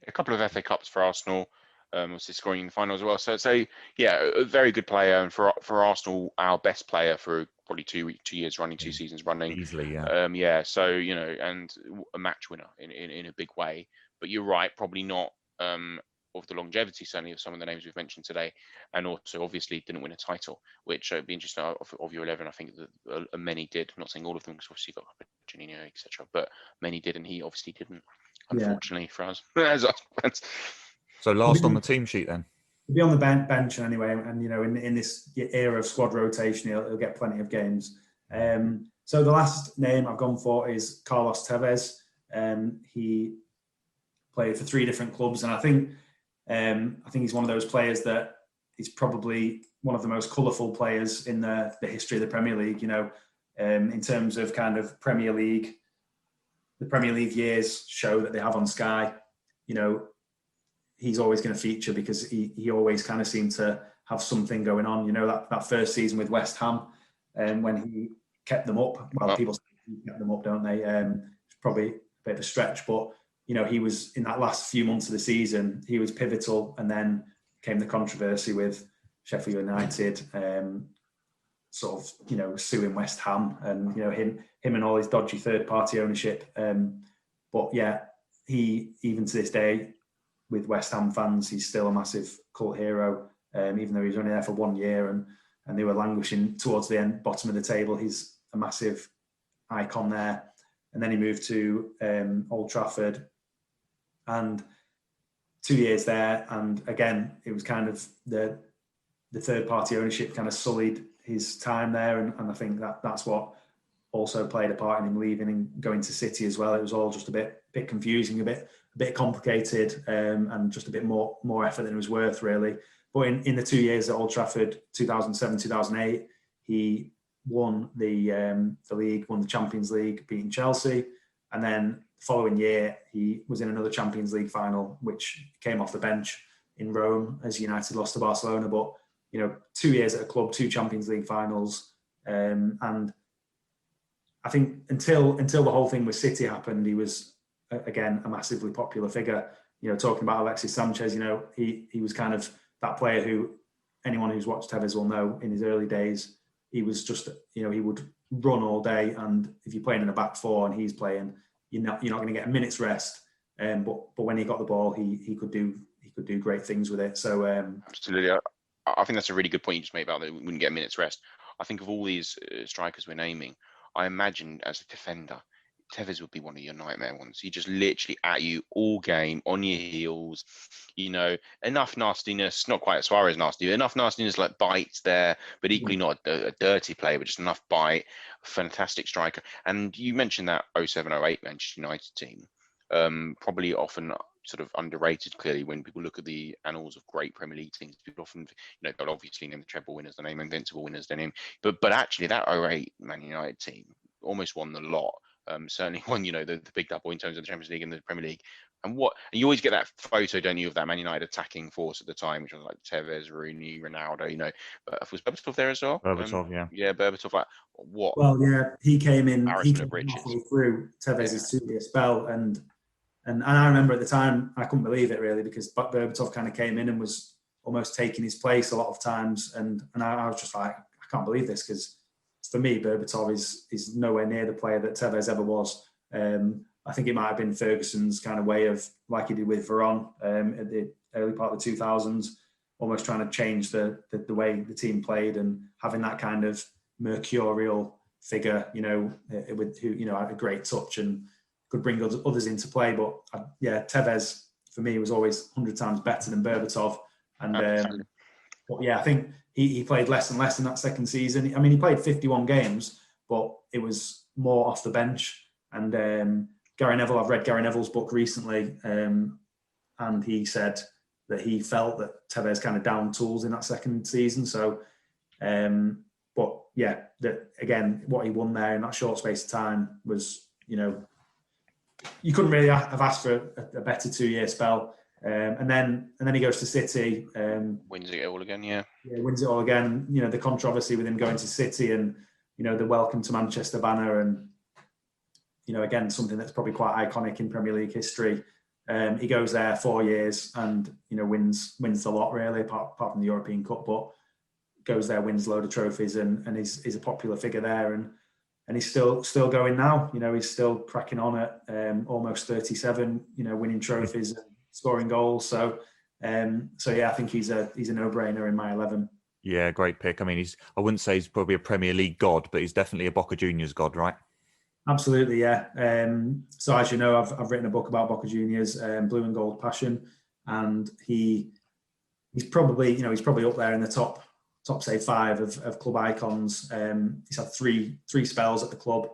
[SPEAKER 2] A couple of FA Cups for Arsenal, obviously scoring in the final as well. So yeah, a very good player, and for Arsenal, our best player for probably 2 years running, 2 seasons running.
[SPEAKER 1] Easily, yeah.
[SPEAKER 2] So and a match winner in a big way. But you're right, probably not of the longevity, certainly, of some of the names we've mentioned today, and also obviously didn't win a title, which would be interesting. Of your 11, I think that many did. I'm not saying all of them, because obviously you've got Janino, etc., but many did, and he obviously didn't, unfortunately for us as us fans.
[SPEAKER 1] So last on the team sheet then.
[SPEAKER 3] He'll be on the bench anyway, and in this era of squad rotation, he'll get plenty of games. So the last name I've gone for is Carlos Tevez. He played for 3 different clubs, and I think I think he's one of those players that is probably one of the most colourful players in the history of the Premier League. You know, in terms of kind of Premier League, the Premier League years show that they have on Sky. You know, he's always going to feature because he always kind of seemed to have something going on. You know, that first season with West Ham, when he kept them up. Well, people say he kept them up, don't they? It's probably a bit of a stretch, but you know, he was in that last few months of the season, he was pivotal, and then came the controversy with Sheffield United, sort of, you know, suing West Ham, and you know, him and all his dodgy third-party ownership. But yeah, he, even to this day, with West Ham fans, he's still a massive cult hero. Even though he was only there for 1 year and they were languishing towards the end, bottom of the table, he's a massive icon there. And then he moved to Old Trafford, and 2 years there. And again, it was kind of the third-party ownership kind of sullied his time there. And I think that's what also played a part in him leaving and going to City as well. It was all just a bit confusing, a bit complicated, and just a bit more effort than it was worth, really. But in the 2 years at Old Trafford, 2007, 2008, he won the league, won the Champions League, beating Chelsea. And then the following year, he was in another Champions League final, which came off the bench in Rome as United lost to Barcelona. But, you know, 2 years at a club, 2 Champions League finals. And I think until the whole thing with City happened, he was, again, a massively popular figure. You know, talking about Alexis Sanchez, you know, he was kind of that player who anyone who's watched Tevez will know in his early days, he was just, you know, he would run all day. And if you're playing in a back four and he's playing, you're not going to get a minute's rest. But when he got the ball, he could do great things with it. So
[SPEAKER 2] absolutely, I think that's a really good point you just made about that we wouldn't get a minute's rest. I think of all these strikers we're naming, I imagine as a defender, Tevez would be one of your nightmare ones. He just literally at you all game, on your heels, you know, enough nastiness, not quite as far as nasty, enough nastiness like bites there, but equally not a dirty player, but just enough bite. Fantastic striker. And you mentioned that 07-08 Manchester United team, probably often sort of underrated, clearly, when people look at the annals of great Premier League teams. People often, you know, they'll obviously name the treble winners, they name invincible winners, they name, but actually that 08 Man United team almost won the lot. Certainly won, you know, the big double in terms of the Champions League and the Premier League. And you always get that photo, don't you, of that Man United attacking force at the time, which was like Tevez, Rooney, Ronaldo, you know. But was Berbatov there as well?
[SPEAKER 1] Berbatov, yeah.
[SPEAKER 2] Yeah, Berbatov, like, what?
[SPEAKER 3] Well, yeah, he came halfway through Tevez's 2 year spell. And I remember at the time, I couldn't believe it really, because Berbatov kind of came in and was almost taking his place a lot of times. And I was just like, I can't believe this, because for me, Berbatov is nowhere near the player that Tevez ever was. I think it might have been Ferguson's kind of way of, like he did with Veron at the early part of the 2000s, almost trying to change the way the team played and having that kind of mercurial figure, you know, who, you know, had a great touch and could bring others into play. But yeah, Tevez for me was always 100 times better than Berbatov. And but yeah, I think he played less and less in that second season. I mean, he played 51 games, but it was more off the bench. And Gary Neville, I've read Gary Neville's book recently, and he said that he felt that Tevez kind of downed tools in that second season. So, but yeah, again, what he won there in that short space of time was, you know, you couldn't really have asked for a better 2 year spell. And then he goes to City.
[SPEAKER 2] Wins it all again, yeah. Yeah,
[SPEAKER 3] wins it all again. You know, the controversy with him going to City and, you know, the welcome to Manchester banner and, you know, again, something that's probably quite iconic in Premier League history. He goes there 4 years and, you know, wins a lot really, apart from the European Cup, but goes there, wins a load of trophies and is a popular figure there. And he's still going now. You know, he's still cracking on at almost 37, you know, winning trophies and scoring goals. So yeah, I think he's a no-brainer in my 11.
[SPEAKER 1] Yeah, great pick. I mean, I wouldn't say he's probably a Premier League god, but he's definitely a Boca Juniors god, right?
[SPEAKER 3] Absolutely, yeah. So as you know, I've written a book about Boca Juniors, Blue and Gold Passion, and he's probably up there in the top say 5 of club icons. He's had three spells at the club.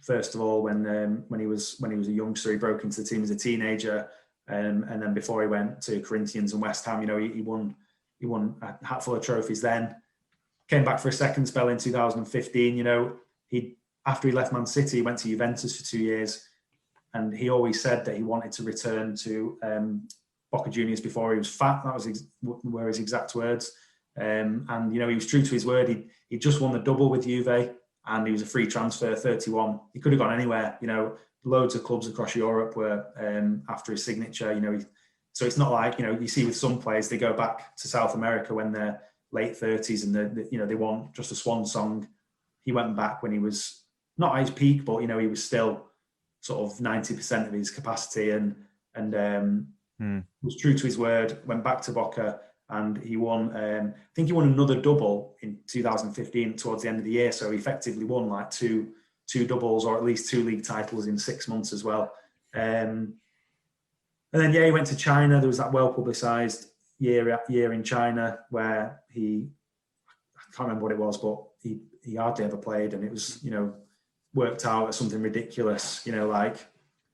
[SPEAKER 3] First of all, when he was a youngster, he broke into the team as a teenager, and then before he went to Corinthians and West Ham, he won a hatful of trophies then. Came back for a second spell in 2015. After he left Man City, he went to Juventus for 2 years, and he always said that he wanted to return to Boca Juniors before he was fat. That were his exact words. And he was true to his word. He just won the double with Juve, and he was a free transfer, 31. He could have gone anywhere. Loads of clubs across Europe were after his signature. So it's not like you see with some players, they go back to South America when they're late 30s and they want just a swan song. He went back when he was not at his peak, but he was still sort of 90% of his capacity, and was true to his word. Went back to Boca, and he won. I think he won another double in 2015 towards the end of the year. So he effectively won like two doubles, or at least 2 league titles in 6 months as well. And then he went to China. There was that well publicised year in China where I can't remember what it was, but he hardly ever played, and it was worked out at something ridiculous, like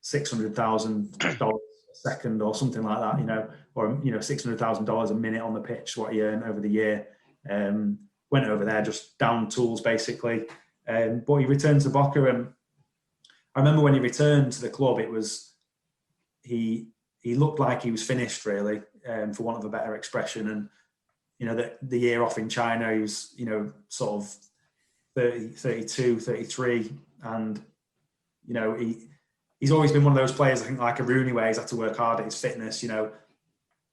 [SPEAKER 3] $600,000 a second or something like that, or $600,000 a minute on the pitch, what he earned over the year. Went over there just down tools basically, but he returned to Boca, and I remember when he returned to the club, it was he looked like he was finished really, for want of a better expression. And the year off in China, he was sort of 30, 32, 33, and he's always been one of those players, I think, like a Rooney, where he's had to work hard at his fitness,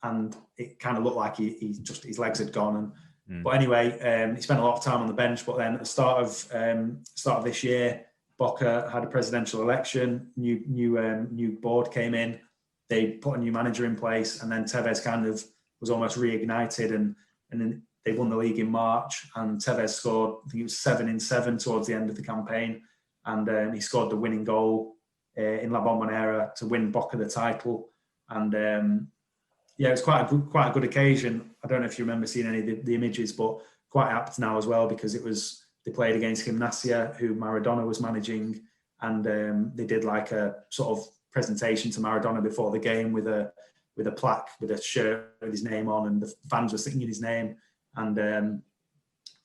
[SPEAKER 3] and it kind of looked like his legs had gone. But anyway, he spent a lot of time on the bench. But then at the start of this year, Boca had a presidential election. New board came in. They put a new manager in place, and then Tevez kind of was almost reignited, and then they won the league in March, and Tevez scored, I think it was 7 in 7 towards the end of the campaign, and he scored the winning goal in La Bombonera to win Boca the title. And it was quite a good occasion. I don't know if you remember seeing any of the images, but quite apt now as well, because they played against Gimnasia, who Maradona was managing, and they did like a sort of presentation to Maradona before the game with a plaque with a shirt with his name on, and the fans were singing his name. And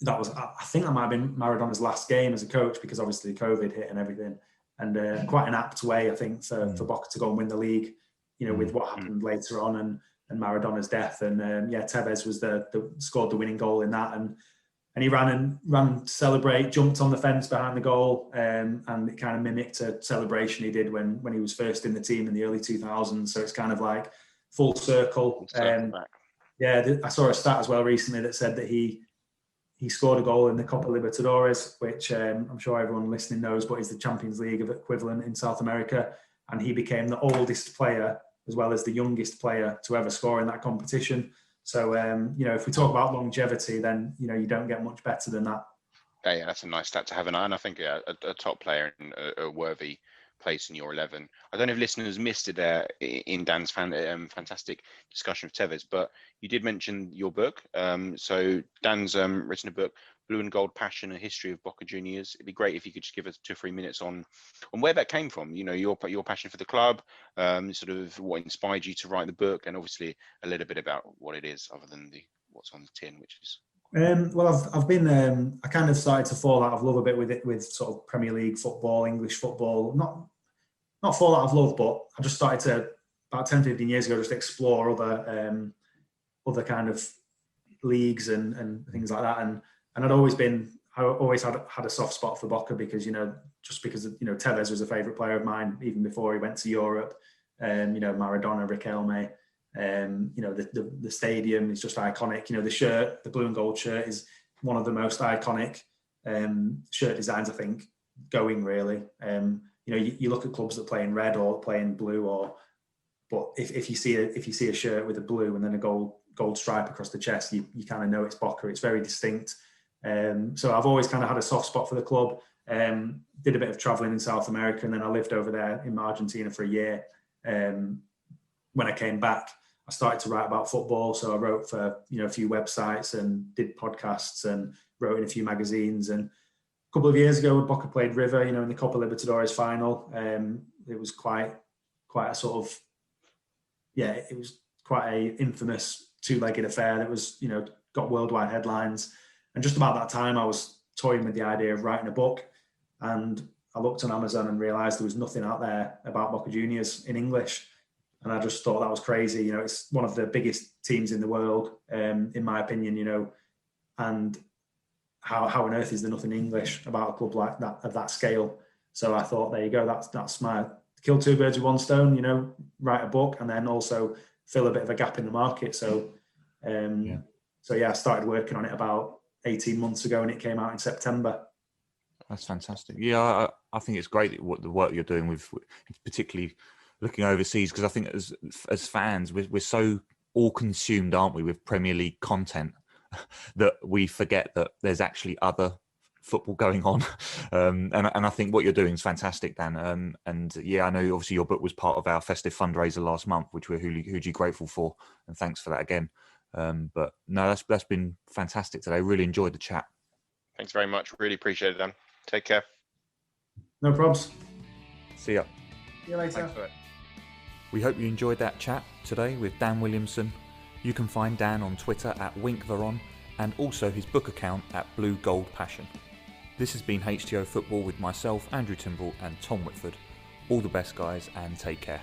[SPEAKER 3] that was, I think that might have been Maradona's last game as a coach, because obviously COVID hit and everything. And quite an apt way, I think, for Boca to go and win the league, with what happened later on and Maradona's death. And Tevez was scored the winning goal in that, and he ran to celebrate, jumped on the fence behind the goal, and it kind of mimicked a celebration he did when he was first in the team in the early 2000s. So it's kind of like full circle. I saw a stat as well recently that said that he scored a goal in the Copa Libertadores, which I'm sure everyone listening knows, but is the Champions League equivalent in South America. And he became the oldest player as well as the youngest player to ever score in that competition. So, if we talk about longevity, then, you don't get much better than that.
[SPEAKER 2] Yeah, that's a nice stat to have. And I think a top player and a worthy place in your 11. I don't know if listeners missed it there in Dan's fantastic discussion of Tevez, but you did mention your book. So Dan's written a book, Blue and Gold Passion, A History of Boca Juniors. It'd be great if you could just give us 2 or 3 minutes on where that came from. Your passion for the club, sort of what inspired you to write the book, and obviously a little bit about what it is, other than what's on the tin, which is.
[SPEAKER 3] Well, I've been. I kind of started to fall out of love a bit with sort of Premier League football, English football. Not fall out of love, but I just started to, about 10, 15 years ago, just explore other kind of leagues and things like that. And I always had a soft spot for Boca, because just because Tevez was a favourite player of mine even before he went to Europe. Maradona, Riquelme. The stadium is just iconic. The shirt, the blue and gold shirt, is one of the most iconic shirt designs, I think, going really. You look at clubs that play in red or play in blue, but if you see a shirt with a blue and then a gold stripe across the chest, you kind of know it's Boca. It's very distinct. So I've always kind of had a soft spot for the club. Did a bit of traveling in South America, and then I lived over there in Argentina for a year. When I came back, I started to write about football. So I wrote for a few websites and did podcasts and wrote in a few magazines. And a couple of years ago, Boca played River, in the Copa Libertadores final. It was quite a sort of, yeah, it was quite a infamous two-legged affair that was, got worldwide headlines. And just about that time, I was toying with the idea of writing a book, and I looked on Amazon and realized there was nothing out there about Boca Juniors in English. And I just thought that was crazy. It's one of the biggest teams in the world, in my opinion, and how on earth is there nothing English about a club like that, of that scale? So I thought, there you go, that's my kill two birds with one stone, write a book and then also fill a bit of a gap in the market. So, I started working on it about 18 months ago and it came out in September.
[SPEAKER 1] That's fantastic. Yeah, I think it's great what the work you're doing with, particularly looking overseas, because I think as fans, we're so all consumed, aren't we, with Premier League content that we forget that there's actually other football going on. And I think what you're doing is fantastic, Dan. And I know obviously your book was part of our festive fundraiser last month, which we're hugely grateful for. And thanks for that again. But no, that's been fantastic today. Really enjoyed the chat.
[SPEAKER 2] Thanks very much. Really appreciate it, Dan. Take care.
[SPEAKER 3] No probs.
[SPEAKER 1] See ya.
[SPEAKER 3] See you later.
[SPEAKER 2] Thanks for it.
[SPEAKER 1] We hope you enjoyed that chat today with Dan Williamson. You can find Dan on Twitter at WinkVeron and also his book account at Blue Gold Passion. This has been HTO Football with myself, Andrew Timbrell and Tom Whitford. All the best, guys, and take care.